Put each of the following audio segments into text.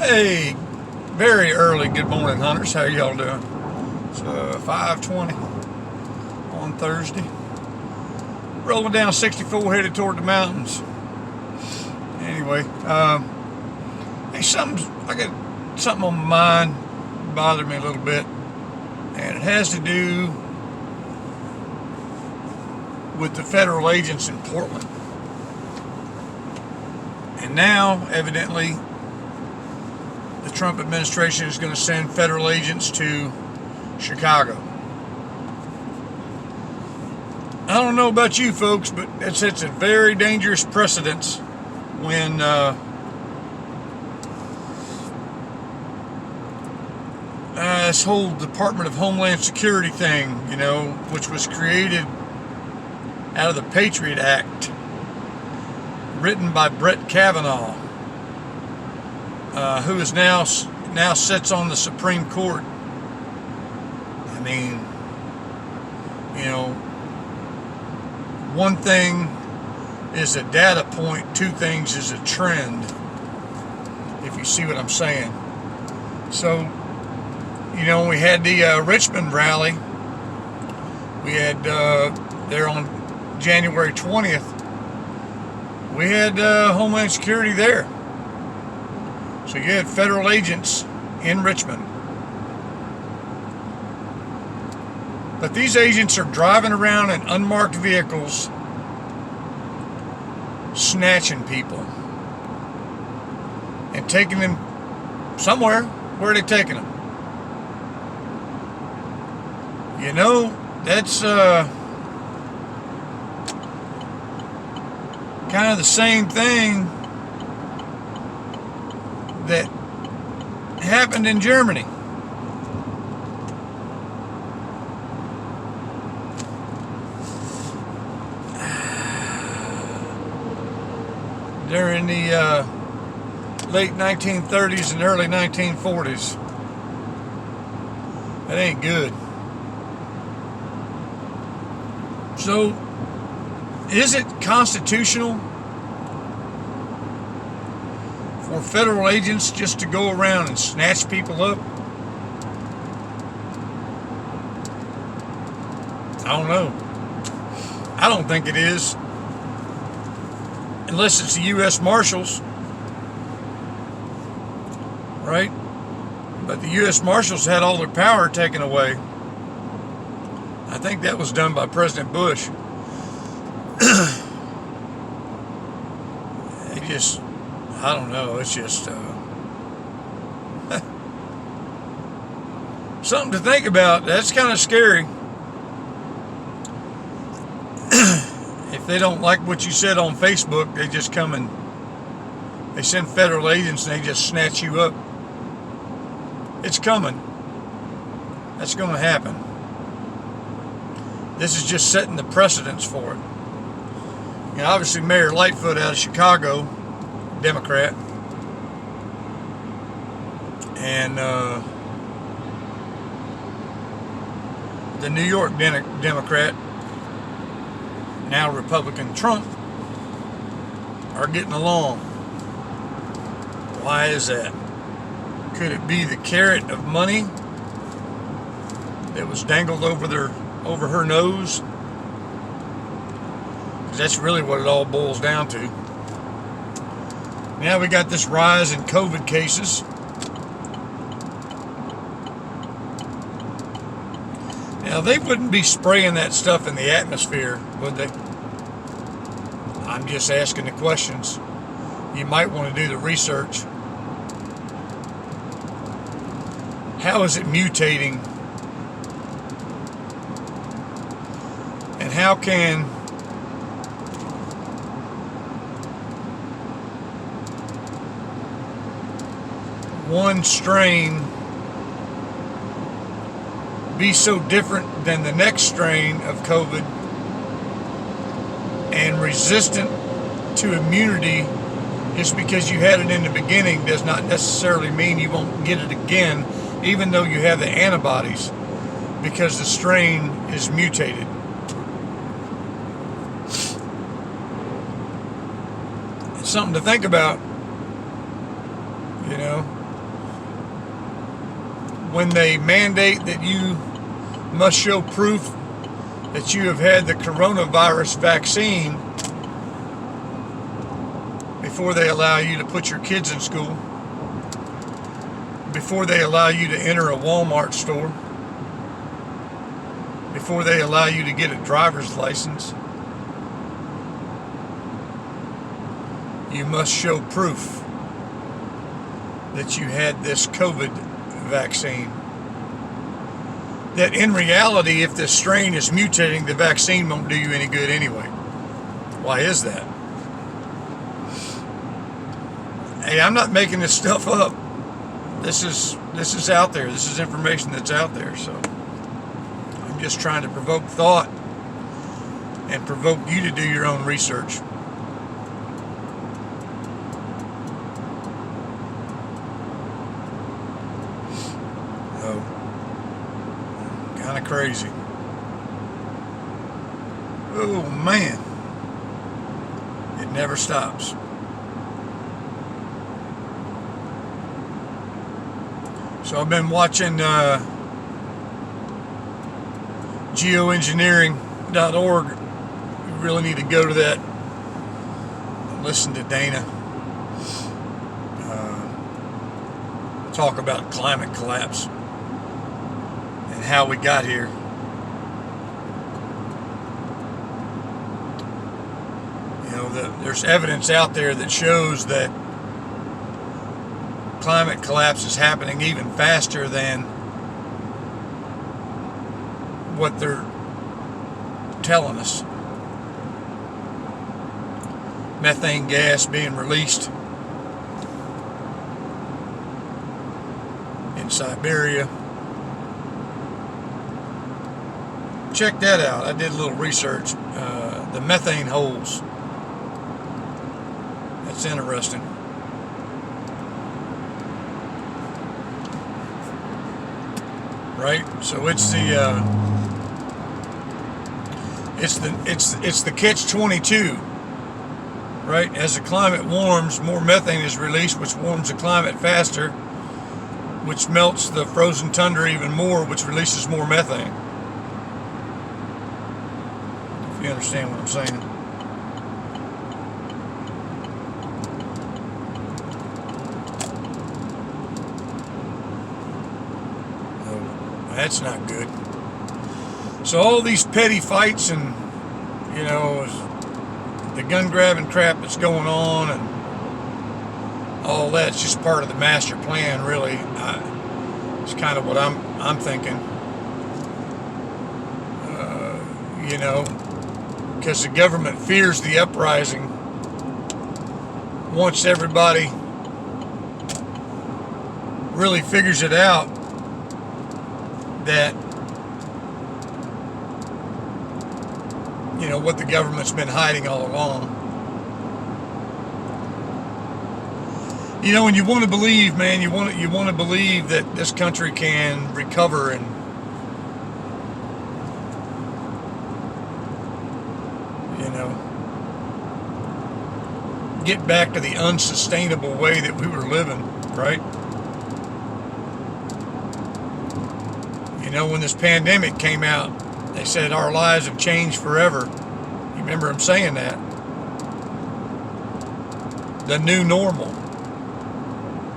Hey, very early good morning, hunters. How y'all doing? It's 5:20 on Thursday. Rolling down 64, headed toward the mountains. Anyway, hey, I got something on my mind bothering me a little bit, and it has to do with the federal agents in Portland. And now, evidently, the Trump administration is going to send federal agents to Chicago. I don't know about you folks, but it sets a very dangerous precedence when this whole Department of Homeland Security thing, which was created out of the Patriot Act, written by Brett Kavanaugh, who is now sits on the Supreme Court. I mean, one thing is a data point, two things is a trend, if you see what I'm saying. So, we had the Richmond rally. We had there on January 20th. We had Homeland Security there. So you had federal agents in Richmond. But these agents are driving around in unmarked vehicles, snatching people and taking them somewhere. Where are they taking them? That's kind of the same thing that happened in Germany. During the late 1930s and early 1940s. That ain't good. So, is it constitutional for federal agents just to go around and snatch people up? I don't know. I don't think it is. Unless it's the U.S. Marshals. Right? But the U.S. Marshals had all their power taken away. I think that was done by President Bush. I don't know, it's just something to think about. That's kind of scary. If they don't like what you said on Facebook, they just come and they send federal agents and they just snatch you up. It's coming. That's going to happen. This is just setting the precedence for it. Obviously Mayor Lightfoot out of Chicago, Democrat, and the New York Democrat, now Republican Trump, are getting along. Why is that? Could it be the carrot of money that was dangled over her nose? Because that's really what it all boils down to. Now we got this rise in COVID cases. Now they wouldn't be spraying that stuff in the atmosphere, would they? I'm just asking the questions. You might want to do the research. How is it mutating? And how can one strain be so different than the next strain of COVID and resistant to immunity? Just because you had it in the beginning does not necessarily mean you won't get it again, even though you have the antibodies, because the strain is mutated. It's something to think about, you know. when they mandate that you must show proof that you have had the coronavirus vaccine before they allow you to put your kids in school, before they allow you to enter a Walmart store, before they allow you to get a driver's license, you must show proof that you had this COVID vaccine. That in reality, if this strain is mutating, the vaccine won't do you any good anyway. Why is that? Hey, I'm not making this stuff up. This is out there. This is information that's out there. So I'm just trying to provoke thought and provoke you to do your own research. Oh, kind of crazy. Oh man, it never stops. So I've been watching geoengineering.org. You really need to go to that and listen to Dana talk about climate collapse and how we got here. You know, there's evidence out there that shows that climate collapse is happening even faster than what they're telling us. Methane gas being released in Siberia. Check that out. I did a little research. The methane holes. That's interesting. Right, so it's the catch-22, right? As the climate warms, more methane is released, which warms the climate faster, which melts the frozen tundra even more, which releases more methane. If you understand what I'm saying. That's not good. So all these petty fights and, you know, the gun grabbing crap that's going on and all that's just part of the master plan, really. It's kind of what I'm thinking. You know, because the government fears the uprising. Once everybody really figures it out, that, you know, what the government's been hiding all along. You know, and you want to believe, man, you want to believe that this country can recover and, you know, get back to the unsustainable way that we were living, right? You know, when this pandemic came out, they said our lives have changed forever. You remember them saying that? The new normal.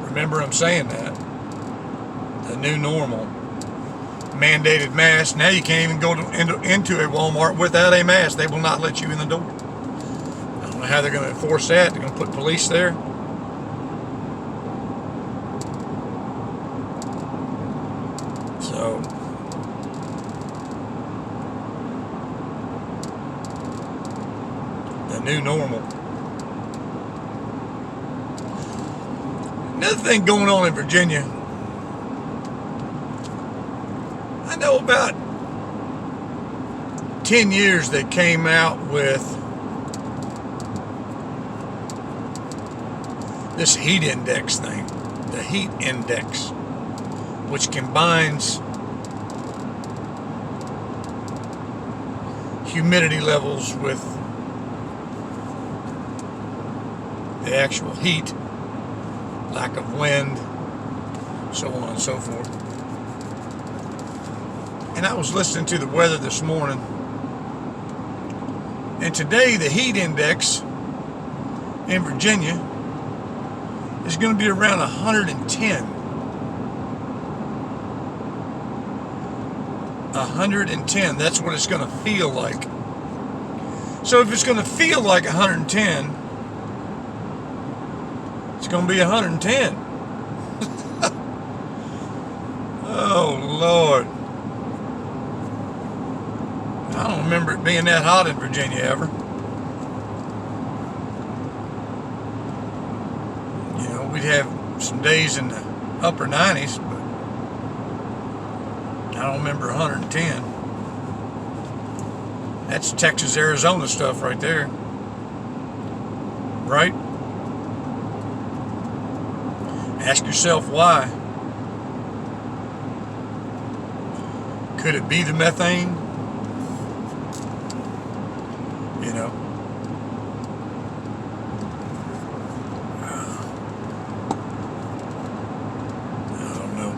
Remember them saying that? The new normal. Mandated masks. Now you can't even go into a Walmart without a mask. They will not let you in the door. I don't know how they're going to enforce that. They're going to put police there. So, the new normal. Another thing going on in Virginia. I know about 10 years they came out with this heat index thing. The heat index, which combines humidity levels with the actual heat, lack of wind, so on and so forth. and I was listening to the weather this morning, and today the heat index in Virginia is going to be around 110. 110, that's what it's going to feel like. So if it's going to feel like 110, it's going to be 110. Oh, Lord. I don't remember it being that hot in Virginia ever. You know, we'd have some days in the upper 90s, but I don't remember 110. That's Texas, Arizona stuff right there. Right? Ask yourself why. Could it be the methane? You know. I don't know.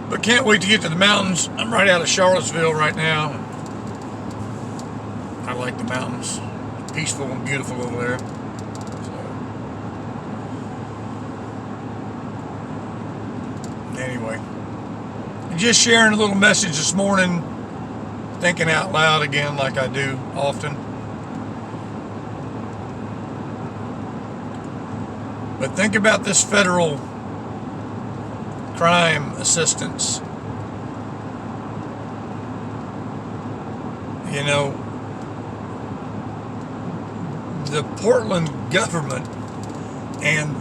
But can't wait to get to the mountains. I'm right out of Charlottesville right now. I like the mountains. Peaceful and beautiful over there. So. Anyway. Just sharing a little message this morning. Thinking out loud again like I do often. But think about this federal crime assistance. You know, the Portland government and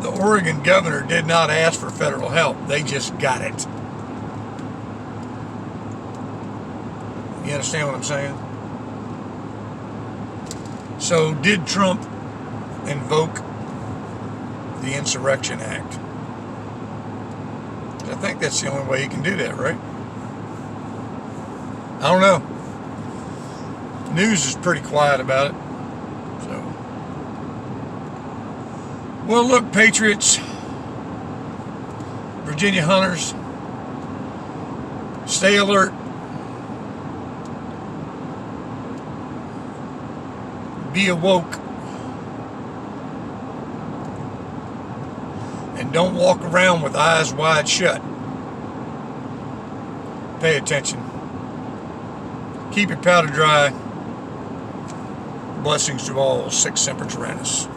the Oregon governor did not ask for federal help. They just got it. You understand what I'm saying? So did Trump invoke the Insurrection Act? I think that's the only way he can do that, right? I don't know. News is pretty quiet about it. So, well, look, Patriots, Virginia hunters, stay alert. Be awoke. And don't walk around with eyes wide shut. Pay attention. Keep your powder dry. Blessings to all. Sic Semper Tyrannis.